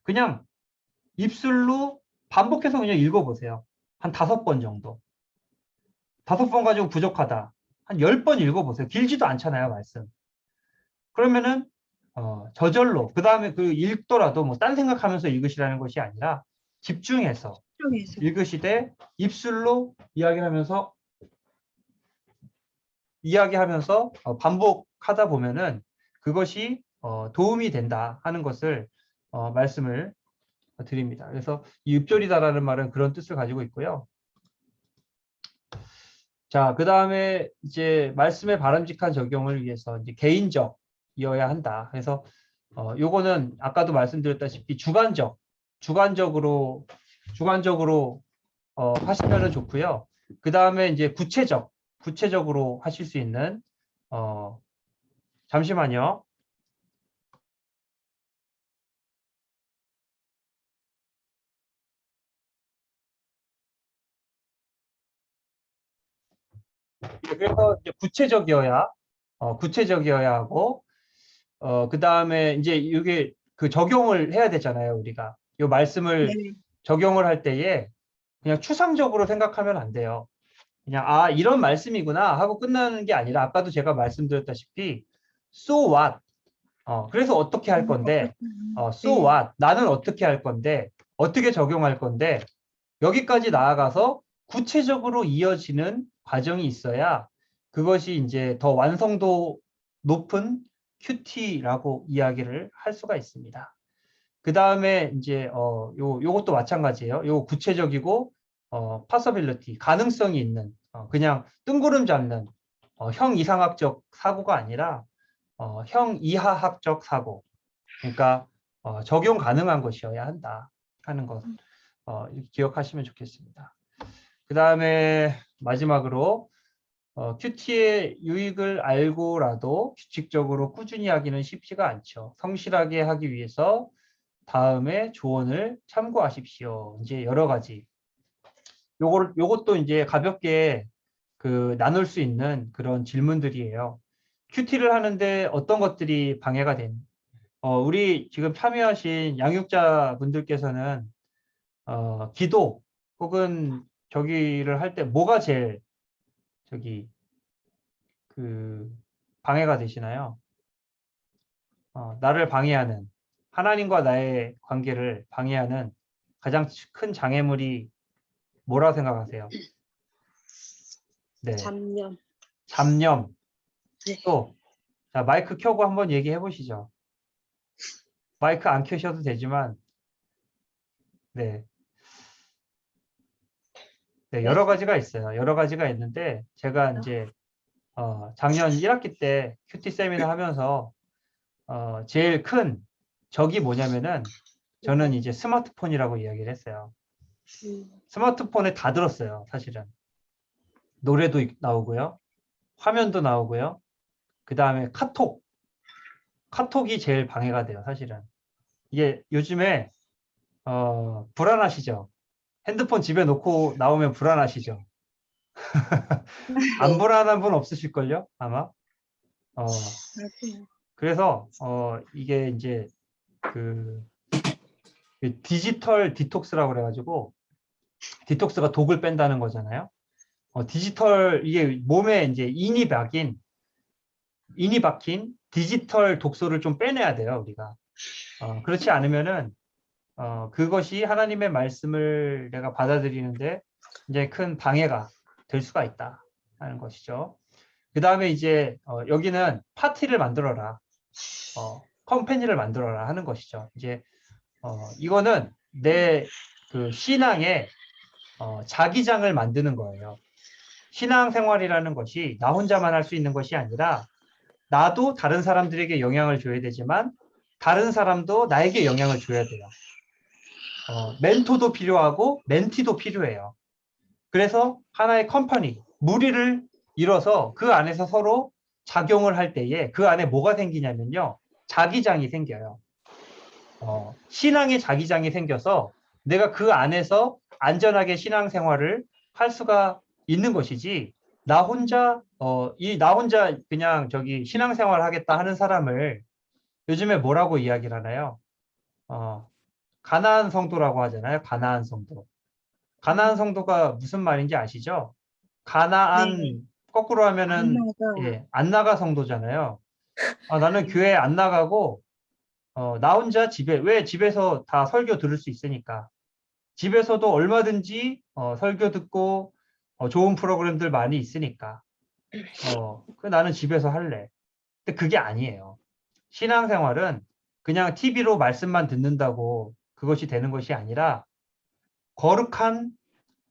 그냥 입술로 반복해서 그냥 읽어보세요. 한 5번 정도. 5번 가지고 부족하다. 한 10번 읽어보세요. 길지도 않잖아요, 말씀. 그러면은 저절로 그 다음에 그 읽더라도 뭐 딴 생각하면서 읽으시라는 것이 아니라 집중해서 집중해서. 읽으시되 입술로 이야기하면서 반복하다 보면은 그것이 도움이 된다 하는 것을 말씀을 드립니다. 그래서 이 읍조리다라는 말은 그런 뜻을 가지고 있고요. 자, 그 다음에 이제 말씀의 바람직한 적용을 위해서 이제 개인적이어야 한다. 그래서 요거는 아까도 말씀드렸다시피 주관적으로 하시면은 좋고요. 그 다음에 이제 구체적으로 하실 수 있는 잠시만요. 그래서 이제 구체적이어야 하고 그 다음에 이제 이게 그 적용을 해야 되잖아요. 우리가 이 말씀을 네. 적용을 할 때에 그냥 추상적으로 생각하면 안 돼요. 그냥 이런 말씀이구나 하고 끝나는 게 아니라 아까도 제가 말씀드렸다시피 so what 그래서 어떻게 할 건데 so 네. what 나는 어떻게 할 건데 어떻게 적용할 건데 여기까지 나아가서 구체적으로 이어지는 과정이 있어야 그것이 이제 더 완성도 높은 큐티라고 이야기를 할 수가 있습니다. 그 다음에 이제 요것도 마찬가지예요. 요 구체적이고 possibility 가능성이 있는 그냥 뜬구름 잡는 형 이상학적 사고가 아니라 형 이하학적 사고. 그러니까 적용 가능한 것이어야 한다 하는 것 이렇게 기억하시면 좋겠습니다. 그 다음에 마지막으로 큐티의 유익을 알고라도 규칙적으로 꾸준히 하기는 쉽지가 않죠. 성실하게 하기 위해서 다음에 조언을 참고하십시오. 이제 여러 가지. 요것도 이제 가볍게 나눌 수 있는 그런 질문들이에요. 큐티를 하는데 어떤 것들이 방해가 우리 지금 참여하신 양육자 분들께서는 기도 혹은 저기를 할 때 뭐가 제일 방해가 되시나요? 나를 방해하는 하나님과 나의 관계를 방해하는 가장 큰 장애물이 뭐라고 생각하세요? 네. 잡념. 네. 또 자, 마이크 켜고 한번 얘기해 보시죠. 마이크 안 켜셔도 되지만 네. 네, 여러 가지가 있어요. 여러 가지가 있는데 제가 이제 작년 1학기 때 큐티 세미나 하면서 제일 큰 적이 뭐냐면은 저는 이제 스마트폰이라고 이야기를 했어요. 스마트폰에 다 들었어요, 사실은. 노래도 나오고요. 화면도 나오고요. 그 다음에 카톡이 제일 방해가 돼요, 사실은. 이게 요즘에 불안하시죠? 핸드폰 집에 놓고 나오면 불안하시죠? 안 불안한 분 없으실걸요? 아마. 맞아요. 그래서 이게 이제 디지털 디톡스라고 그래가지고 디톡스가 독을 뺀다는 거잖아요. 디지털 이게 몸에 이제 인이 박힌 디지털 독소를 좀 빼내야 돼요, 우리가. 그렇지 않으면은 그것이 하나님의 말씀을 내가 받아들이는데 이제 큰 방해가 될 수가 있다 하는 것이죠. 그 다음에 이제 여기는 파티를 만들어라, 컴퍼니를 만들어라 하는 것이죠. 이제 이거는 내 그 신앙의 자기장을 만드는 거예요. 신앙생활이라는 것이 나 혼자만 할 수 있는 것이 아니라 나도 다른 사람들에게 영향을 줘야 되지만 다른 사람도 나에게 영향을 줘야 돼요. 멘토도 필요하고 멘티도 필요해요. 그래서 하나의 컴퍼니, 무리를 이뤄서 그 안에서 서로 작용을 할 때에 그 안에 뭐가 생기냐면요. 자기장이 생겨요. 신앙의 자기장이 생겨서 내가 그 안에서 안전하게 신앙생활을 할 수가 있는 것이지 나 혼자 그냥 저기 신앙생활 하겠다 하는 사람을 요즘에 뭐라고 이야기를 하나요? 가나안 성도라고 하잖아요. 가나안 성도. 가나안 성도가 무슨 말인지 아시죠? 가나안 네. 거꾸로 하면은 안나가. 안 나가 성도잖아요. 나는 교회 안 나가고 나 혼자 왜 집에서 다 설교 들을 수 있으니까 집에서도 얼마든지 설교 듣고 좋은 프로그램들 많이 있으니까 나는 집에서 할래. 근데 그게 아니에요. 신앙생활은 그냥 TV로 말씀만 듣는다고 그것이 되는 것이 아니라 거룩한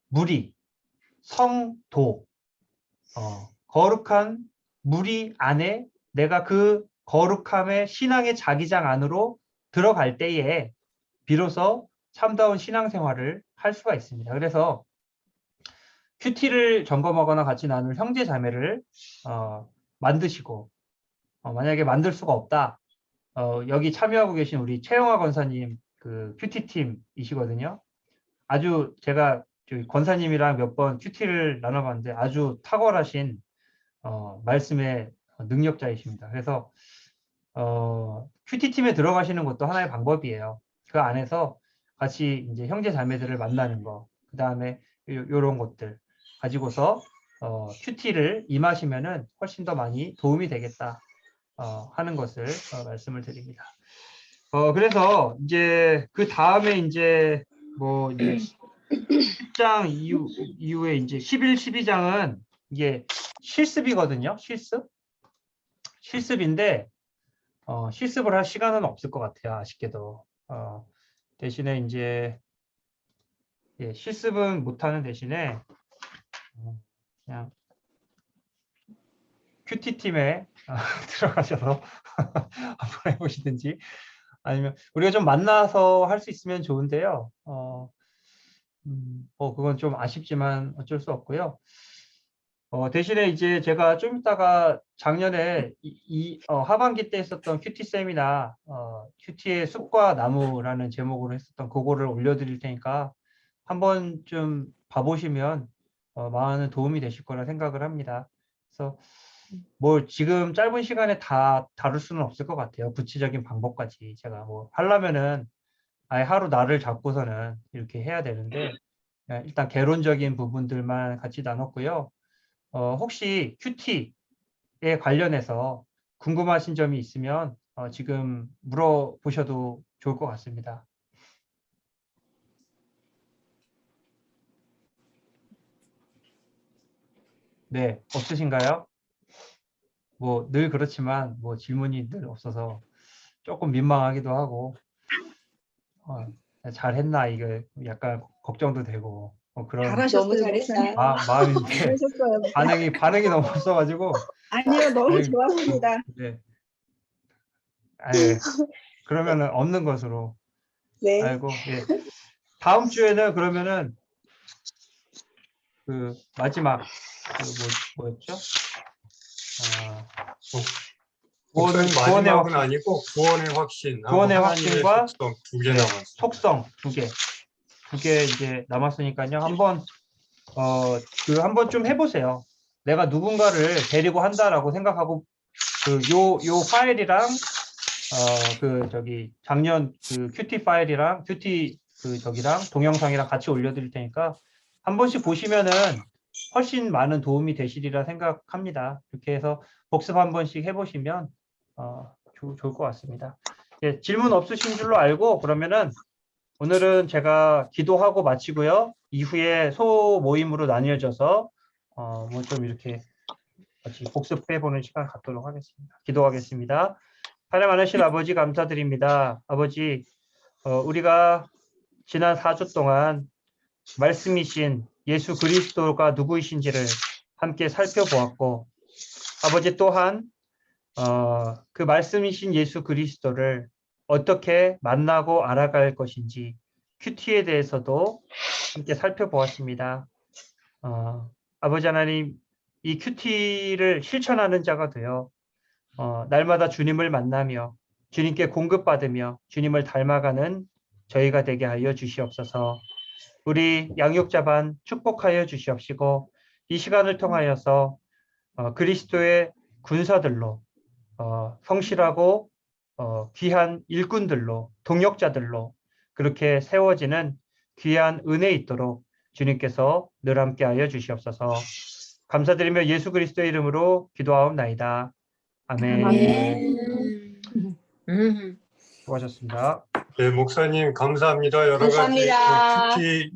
무리, 성도, 거룩한 무리 안에 내가 그 거룩함의 신앙의 자기장 안으로 들어갈 때에 비로소 참다운 신앙생활을 할 수가 있습니다. 그래서 큐티를 점검하거나 같이 나눌 형제 자매를 만드시고 만약에 만들 수가 없다. 여기 참여하고 계신 우리 최영화 권사님 그 큐티팀이시거든요. 아주 제가 권사님이랑 몇 번 큐티를 나눠봤는데 아주 탁월하신 말씀의 능력자이십니다. 그래서 큐티팀에 들어가시는 것도 하나의 방법이에요. 그 안에서 같이 이제 형제 자매들을 만나는 거, 그 다음에 요런 것들 가지고서 큐티를 임하시면은 훨씬 더 많이 도움이 되겠다 하는 것을 말씀을 드립니다. 그래서 이제 그 다음에 이제 뭐 이제 10장 이후에 이제 11, 12장은 이게 실습이거든요. 실습인데 실습을 할 시간은 없을 것 같아요. 아쉽게도. 대신에 이제 실습은 못하는 대신에 그냥 큐티팀에 들어가셔서 한번 해보시든지 아니면 우리가 좀 만나서 할 수 있으면 좋은데요. 그건 좀 아쉽지만 어쩔 수 없고요. 대신에 이제 제가 좀 이따가 작년에 하반기 때 했었던 큐티 세미나 큐티의 숲과 나무라는 제목으로 했었던 그거를 올려드릴 테니까 한번 좀 봐보시면 많은 도움이 되실 거라 생각을 합니다. 그래서 뭐 지금 짧은 시간에 다 다룰 수는 없을 것 같아요. 구체적인 방법까지 제가 뭐 하려면은 아예 하루 날을 잡고서는 이렇게 해야 되는데 일단 개론적인 부분들만 같이 나눴고요. 혹시 큐티에 관련해서 궁금하신 점이 있으면 지금 물어보셔도 좋을 것 같습니다. 네, 없으신가요? 뭐 늘 그렇지만 뭐 질문이 늘 없어서 조금 민망하기도 하고 잘했나 이게 약간 걱정도 되고 그런 잘하셨어요. 너무 잘했어요. 마음인데 잘하셨어요. 반응이 너무 없어가지고 아니요, 너무 아니, 좋았습니다. 네. 그러면은 없는 것으로 네. 알고 다음 주에는 그러면은 그 마지막 뭐였죠? 마지막은 아니고 구원의 확신, 구원의 확신과 속성 두 개 남았어요. 속성 두 개 이제 남았으니까요. 한번 한번 좀 해보세요. 내가 누군가를 데리고 한다라고 생각하고 요 파일이랑 작년 그 큐티 파일이랑 저기랑 동영상이랑 같이 올려드릴 테니까 한 번씩 보시면은 훨씬 많은 도움이 되시리라 생각합니다. 이렇게 해서 복습 한 번씩 해보시면 좋을 것 같습니다. 예, 질문 없으신 줄로 알고 그러면은 오늘은 제가 기도하고 마치고요. 이후에 소모임으로 나뉘어져서 뭐 좀 이렇게 같이 복습해보는 시간 갖도록 하겠습니다. 기도하겠습니다. 하나님 많으신 아버지 감사드립니다. 아버지, 우리가 지난 4주 동안 말씀이신 예수 그리스도가 누구이신지를 함께 살펴보았고, 아버지 또한 그 말씀이신 예수 그리스도를 어떻게 만나고 알아갈 것인지 큐티에 대해서도 함께 살펴보았습니다. 아버지 하나님, 이 큐티를 실천하는 자가 되어 날마다 주님을 만나며 주님께 공급받으며 주님을 닮아가는 저희가 되게 하여 주시옵소서. 우리 양육자반 축복하여 주시옵시고 이 시간을 통하여서 그리스도의 군사들로 성실하고 귀한 일꾼들로 동역자들로 그렇게 세워지는 귀한 은혜 있도록 주님께서 늘 함께하여 주시옵소서. 감사드리며 예수 그리스도의 이름으로 기도하옵나이다. 아멘. 수고하셨습니다. 네, 목사님 감사합니다. 여러 가지 감사합니다. 큐티